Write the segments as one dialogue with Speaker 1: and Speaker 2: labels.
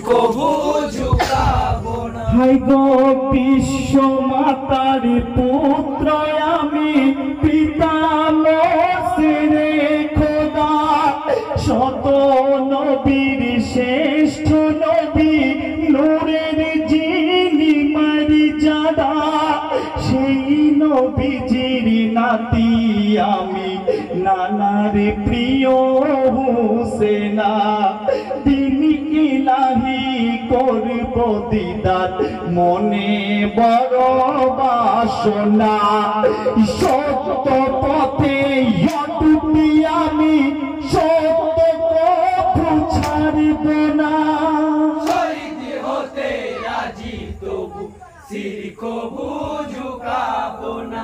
Speaker 1: কবু ঝুঁকাবো না।
Speaker 2: হাই গো বিশ্ব মাতার পুত্র আমি, পিতা মসিরে খোদা, শত নবীর শ্রেষ্ঠ নবী, নূরের যিনি মর্যাদা, সেই নবীজির নাতি আমি, নানার প্রিয় হুসেনা। তিনি ইলাহি করব দিদার, মনে বড় বাসনা। সত্য পথে অটুটি আমি, সত্য কবু ছাড়ব না।
Speaker 1: শহীদ হতে রাজি তবু সির কবু ঝুঁকাবো না।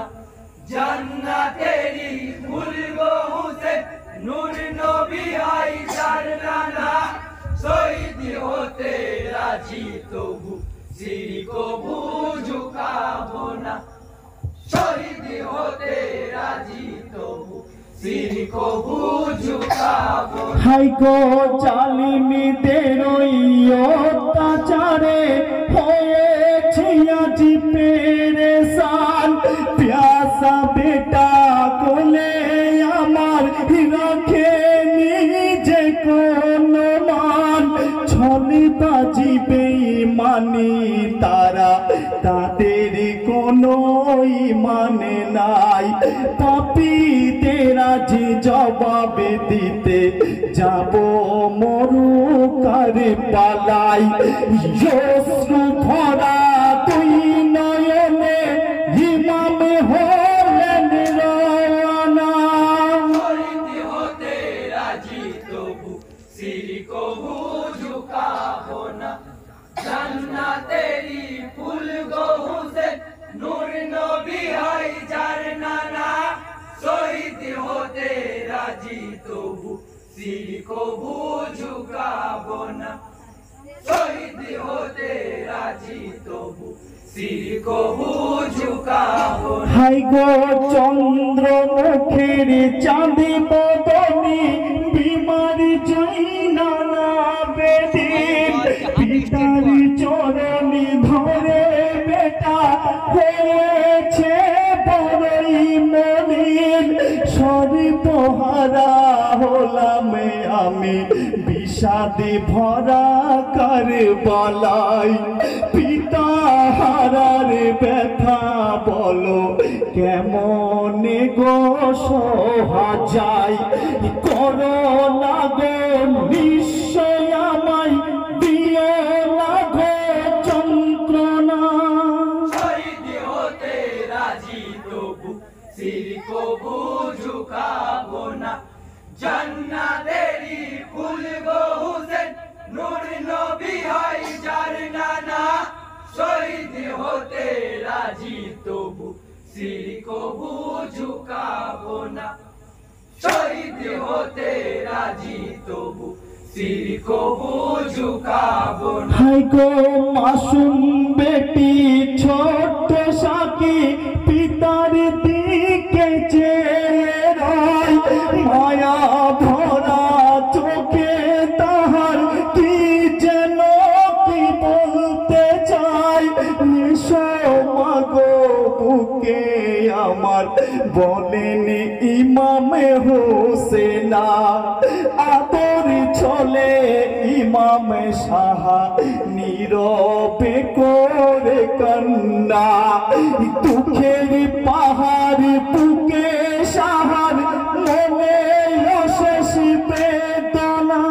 Speaker 1: জান্নাতেরি ফুলগো হুসেন, নূর নবী আয়েশার নানা। শহীদ হতে রাজি তবু সির কবু ঝুঁকাবো না। শহীদ হতে রাজি তবু সির কবু ঝুঁকাবো না।
Speaker 2: হাই গো জালিমদের অত্যাচারে হয়েছি আজ পেরেশান। প্যাসা বেটা কোলে আমার, রাখেনি যে কোনো মান। ছলে বাজি বেঈমানি তারা, তাদের কোনো মানে নাই। পাপীদের আজ জবাব দিতে যাব মরুকারে পালাই। অশ্রু ভরা তুই নয়নে ইমাম হলেন রওয়ানা।
Speaker 1: শহীদ হতে রাজি তবু সির কবু ঝুঁকাবো না। জান্নাতেরি ফুলগো হুসেন, নূর নবী আয়েশার নানা। শহীদ হতে রাজি তবু সির কবু ঝুঁকাবো না। শহীদ হতে রাজি তবু সির কবু ঝুঁকাবো না।
Speaker 2: হাই গো চন্দ্র মুখের চাঁদি বদনি, বিমারি জৈনা না বেদিন। পিতার চরণি ধরে বেটা হয়েছে বড়ই মলিন। সর্বহারা হলাম আমি, বিষাদে ভরা কারবালায়। পিতা হারার ব্যথা বলো কেমনে গো সহা যায়। করোনা গো নিশ্চয় আমায়, দিও না গো যন্ত্রণা।
Speaker 1: শহীদ হতে রাজি তবু সির কবু ঝুঁকাবো না। জান্নাতেরি ফুলগো হুসেন, নূর নবী আয়েশার নানা। শহীদ হতে রাজি তবু সির কবু ঝুঁকাবো না। শহীদ হতে রাজি তবু সির কবু ঝুঁকাবো না।
Speaker 2: হাই গো মাসুম বেটি ছোট্ট সাকি, পিতার দিকে চেয়ে রয়। মায়া ভরা চোখে তাহার, কি যেন কি বলতে চাই। এসো মাগো বুকে আমার, বলেন ইমাম হোসেনা। আদর ছলে ইমাম সাহা, নীরবে করে কান্না। দুঃখের পাহাড় বুকে সাহার, মনে অশেষ বেদনা।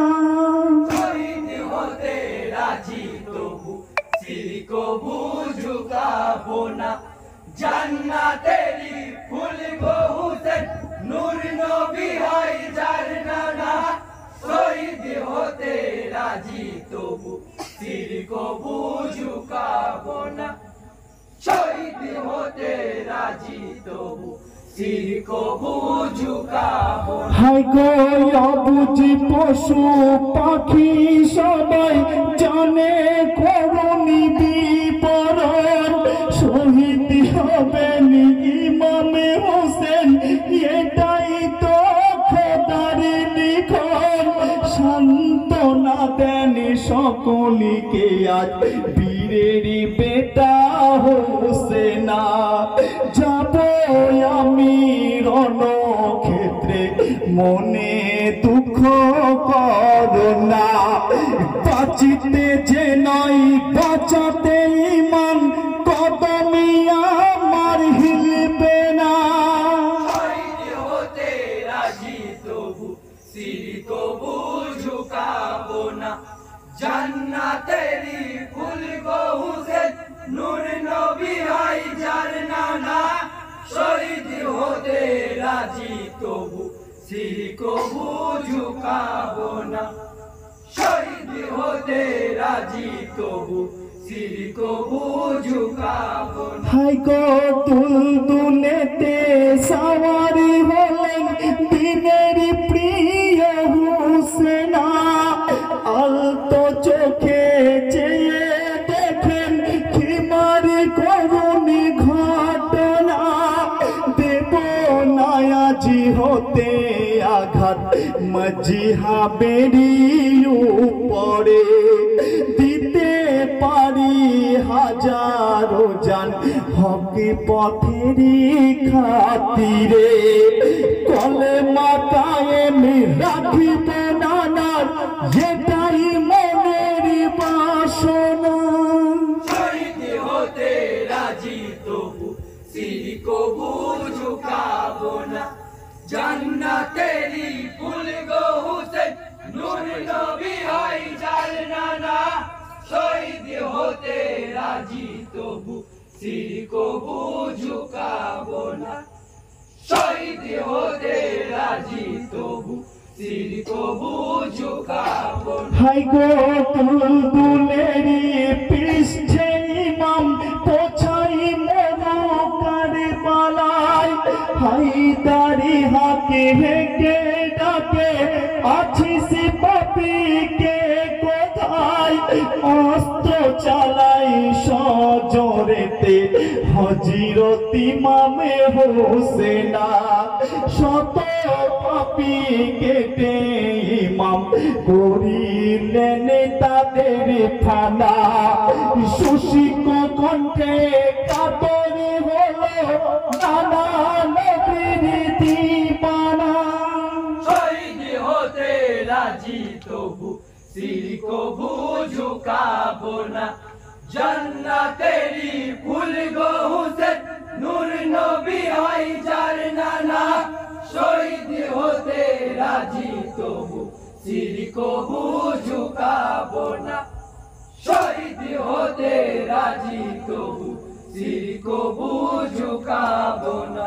Speaker 1: শহীদ হতে রাজি তবু সির কবু ঝুঁকাবো না। জান্নাতেরি ফুলগো হুসেন, নূর নবী আয়েশার নানা। শহীদ হতে রাজি তবু সির কবু ঝুঁকাবো না। শহীদ হতে রাজি তবু সির কবু ঝুঁকাবো না।
Speaker 2: হাই গো অবুঝ পশু পাখি সবাই জানে করুণী বিবরণ। শহীদ হবেন ইমাম হোসেন, এটাই তো খোদার লিখন। সান্ত্বনা দেন সব সকলকে আজ বীরের বেটা হোসেনা। যাব আমি রণক্ষেত্রে, মনে দুঃখ করো না। বাঁচিতে যে নয় বাঁচাতে ইমান, কদমে আমার হিলবে না।
Speaker 1: শহীদ হতে রাজি তবু সির কবু ঝুঁকাবো না। জান্নাতেরি ফুল গো হুসেন, নূর নবী হয় যার নানা। শহীদ হতে রাজি তবু সির কবু ঝুঁকাবো না। শহীদ হতে রাজি তবু সির কবু ঝুঁকাবো না।
Speaker 2: হাই গো দুলদুলেতে সাওয়ারি হলেন দিনের প্রিয় হুসেনা। আলতো চোখে চেয়ে দেখেন খিমার করুণী ঘটনা। দেব নায়াজি হতে আঘাত মজিহাবেরি উপরে, দিতে পারি হাজারো জান হক পথেরই খাতিরে। কলেমা কায়েম রাখিব নানার, এটাই মনের বাসনা।
Speaker 1: শহীদ হতে রাজি তবু সির কবু ঝুঁকাবো না। জান্নাতেরি ফুল গো হুসেন, নূর নবী হয় যার নানা। শহীদ হতে রাজি তবু সির কবু ঝুঁকাবো না। শহীদ হতে রাজি তবু সির কবু ঝুঁকাবো না।
Speaker 2: হাই গো দুলদুলেরি পৃষ্ঠে ইমাম পোছাই মরকারে পালায়। হায়দারি হাকে হেঁকে ডাকে, আছিস পাপিকে কোথায়। অস্ত্র চালাই সজরেতে হযরত ইমামে হোসেনা। শত পাপি কেটে ইমাম করিলেন তাদের ফানা। শুষ্ক কণ্ঠে কাতরে হলো নানা নবীর দিবানা।
Speaker 1: শহীদ হতে রাজি তবু সির কবু ঝুঁকাবো না। জান্নাতেরি ফুল গো হুসেন, নূর নবী হয় যার নানা। শহীদ হতে রাজি তবু সির কবু ঝুঁকাবো না। শহীদ হতে রাজি তবু সির কবু ঝুঁকাবো না।